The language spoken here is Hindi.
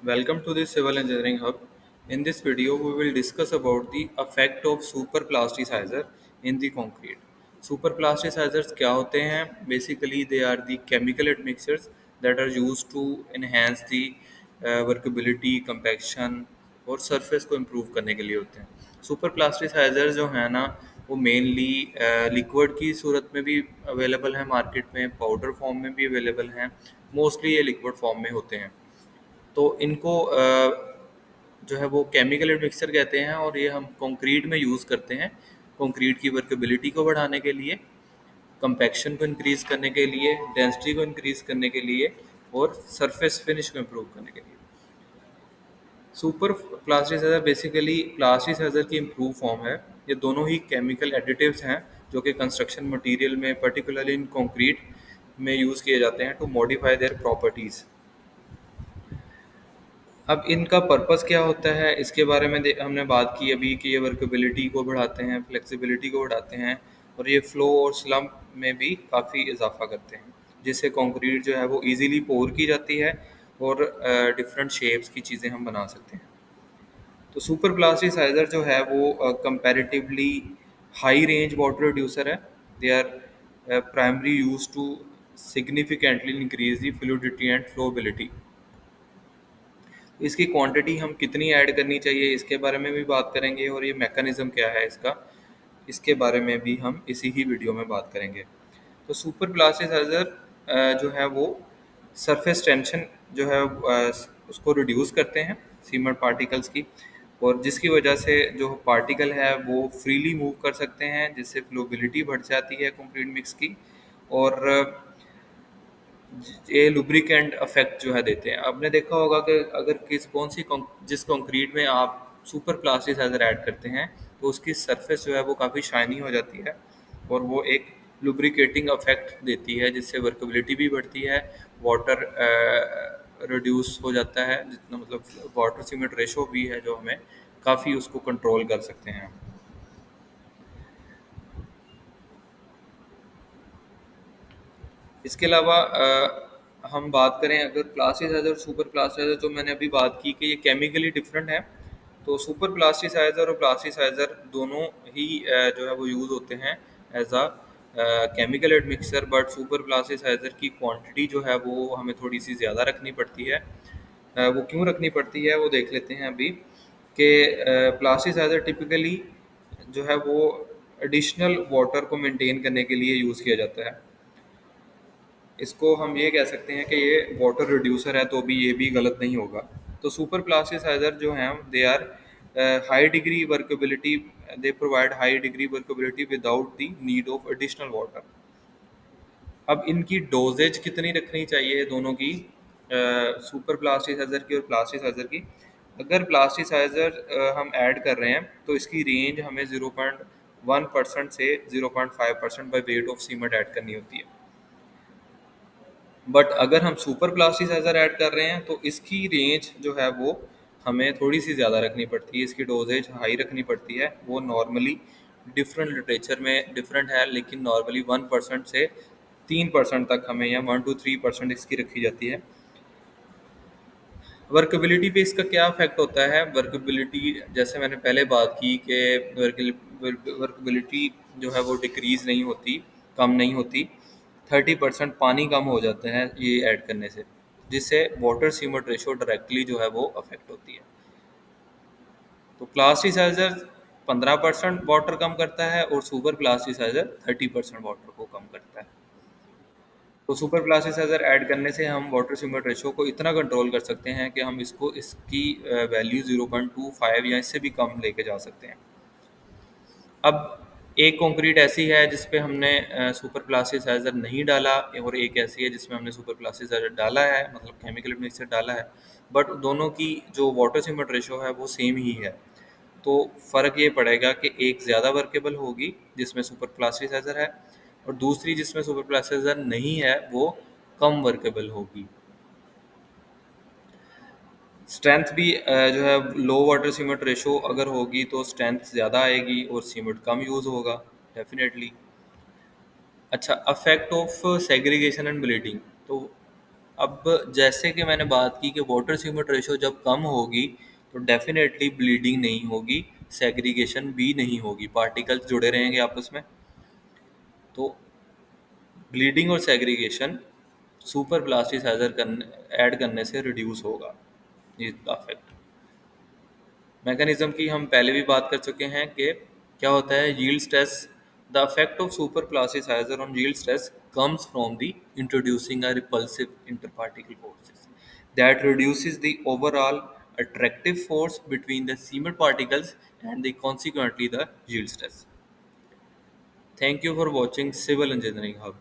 Welcome to the Civil Engineering Hub. In this video, we will discuss about the effect of superplasticizer in the concrete. Superplasticizers क्या होते हैं? Basically, they are the chemical admixtures that are used to enhance the workability, compaction और surface को improve करने के लिए होते हैं. Superplasticizers जो है ना, वो मेनली लिक्विड की सूरत में भी अवेलेबल है मार्केट में, पाउडर फॉर्म में भी अवेलेबल हैं. मोस्टली ये लिक्विड फॉर्म में होते हैं. तो इनको जो है वो केमिकल एडमिक्सर कहते हैं और ये हम कंक्रीट में यूज़ करते हैं कंक्रीट की वर्केबिलिटी को बढ़ाने के लिए, कंपैक्शन को इंक्रीज़ करने के लिए, डेंसिटी को इंक्रीज़ करने के लिए और सरफेस फिनिश को इम्प्रूव करने के लिए. सुपर प्लास्टिसाइजर बेसिकली प्लास्टिसाइजर की इम्प्रूव फॉर्म है. ये दोनों ही केमिकल एडिटिव्स हैं जो कि कंस्ट्रक्शन मटेरियल में पर्टिकुलरली इन कंक्रीट में यूज़ किए जाते हैं टू मॉडिफाई देयर प्रॉपर्टीज़. अब इनका पर्पस क्या होता है इसके बारे में हमने बात की अभी कि ये वर्केबिलिटी को बढ़ाते हैं, फ्लेक्सिबिलिटी को बढ़ाते हैं और ये फ्लो और स्लम्प में भी काफ़ी इजाफा करते हैं, जिससे कंक्रीट जो है वो इजीली पोर की जाती है और डिफरेंट शेप्स की चीज़ें हम बना सकते हैं. तो सुपर प्लास्टिसाइजर जो है वो comparatively high range water reducer है. They are primary use to significantly increase the fluidity and flowability. इसकी क्वांटिटी हम कितनी ऐड करनी चाहिए इसके बारे में भी बात करेंगे और ये मैकेनिज़्म क्या है इसका, इसके बारे में भी हम इसी ही वीडियो में बात करेंगे. तो सुपर प्लास्टिसाइजर जो है वो सरफेस टेंशन जो है उसको रिड्यूस करते हैं सीमेंट पार्टिकल्स की, और जिसकी वजह से जो पार्टिकल है वो फ्रीली मूव कर सकते हैं, जिससे फ्लोबिलिटी बढ़ जाती है कंक्रीट मिक्स की. और ये लुब्रिकेंट इफेक्ट जो है देते हैं. आपने देखा होगा कि अगर जिस कंक्रीट में आप सुपर प्लास्टिसाइजर ऐड करते हैं तो उसकी सरफेस जो है वो काफ़ी शाइनी हो जाती है और वो एक लुब्रिकेटिंग इफेक्ट देती है, जिससे वर्केबिलिटी भी बढ़ती है, वाटर रिड्यूस हो जाता है, जितना मतलब वाटर सीमेंट रेशो भी है जो हमें काफ़ी उसको कंट्रोल कर सकते हैं. इसके अलावा हम बात करें अगर प्लास्टिसाइजर सुपर प्लास्टिसाइजर, जो मैंने अभी बात की कि ये केमिकली डिफरेंट है. तो सुपर प्लास्टिसाइजर और प्लास्टिसाइजर दोनों ही जो है वो यूज़ होते हैं as a chemical admixture, but super plasticiser की क्वांटिटी जो है वो हमें थोड़ी सी ज़्यादा रखनी पड़ती है. वो क्यों रखनी पड़ती है वो देख लेते हैं अभी कि प्लास्टिसाइजर टिपिकली जो है वो एडिशनल वाटर को मेंटेन करने के लिए यूज़ किया जाता है. इसको हम ये कह सकते हैं कि ये वाटर रिड्यूसर है, तो भी ये भी गलत नहीं होगा. तो सुपर प्लास्टिसाइजर जो हैं they are high degree workability, they provide high degree workability without the need of additional water. अब इनकी डोजेज कितनी रखनी चाहिए दोनों की, सुपर प्लास्टिसाइजर की और प्लास्टिसाइजर की. अगर प्लास्टिसाइजर हम ऐड कर रहे हैं तो इसकी रेंज हमें 0.1% से 0.5% by weight of cement add करनी होती है. बट अगर हम सुपर प्लास्टिसाइजर ऐड कर रहे हैं तो इसकी रेंज जो है वो हमें थोड़ी सी ज़्यादा रखनी पड़ती है, इसकी डोजेज हाई रखनी पड़ती है. वो नॉर्मली डिफरेंट लिटरेचर में डिफरेंट है, लेकिन नॉर्मली 1% से 3% तक हमें, या 1 to 3% इसकी रखी जाती है. वर्केबिलिटी पे इसका क्या इफेक्ट होता है? वर्केबिलिटी जैसे मैंने पहले बात की कि वर्केबिलिटी जो है वो डिक्रीज़ नहीं होती, कम नहीं होती. 30% पानी कम हो जाता है ये ऐड करने से, जिससे वाटर सीमेंट रेशो डायरेक्टली जो है वो अफेक्ट होती है. तो प्लास्टिसाइजर 15% वाटर कम करता है और सुपर प्लास्टिसाइजर 30% वाटर को कम करता है. तो सुपर प्लास्टिसाइजर ऐड करने से हम वाटर सीमेंट रेशो को इतना कंट्रोल कर सकते हैं कि हम इसको इसकी वैल्यू 0.25 या इससे भी कम लेके जा सकते हैं. अब एक कंक्रीट ऐसी है जिस पे हमने सुपर प्लास्टिसाइजर नहीं डाला, और एक ऐसी है जिसमें हमने सुपर प्लास्टिसाइजर डाला है, मतलब केमिकल मिक्सर डाला है, बट दोनों की जो वाटर सीमेंट रेशो है वो सेम ही है. तो फ़र्क ये पड़ेगा कि एक ज़्यादा वर्केबल होगी जिसमें सुपर प्लास्टिसाइजर है, और दूसरी जिसमें सुपर प्लास्टिसाइजर नहीं है वो कम वर्केबल होगी. स्ट्रेंथ भी जो है लो वाटर सीमेंट रेशो अगर होगी तो स्ट्रेंथ ज़्यादा आएगी और सीमेंट कम यूज़ होगा डेफिनेटली. अच्छा, affect of segregation and bleeding. तो अब जैसे कि मैंने बात की कि वाटर सीमेंट रेशो जब कम होगी तो डेफिनेटली ब्लीडिंग नहीं होगी, सेग्रीगेशन भी नहीं होगी, पार्टिकल्स जुड़े रहेंगे आपस में। तो ब्लीडिंग और सेग्रीगेशन सुपर प्लास्टिसाइजर करने ऐड करने से रिड्यूस होगा। ये इफेक्ट मैकेनिज्म की हम पहले भी बात कर चुके हैं कि क्या होता है yield stress. The effect of super plasticiser on yield stress comes from the introducing a repulsive interparticle forces that reduces the overall attractive force between the cement particles and the consequently the yield stress. Thank you for watching Civil Engineering Hub.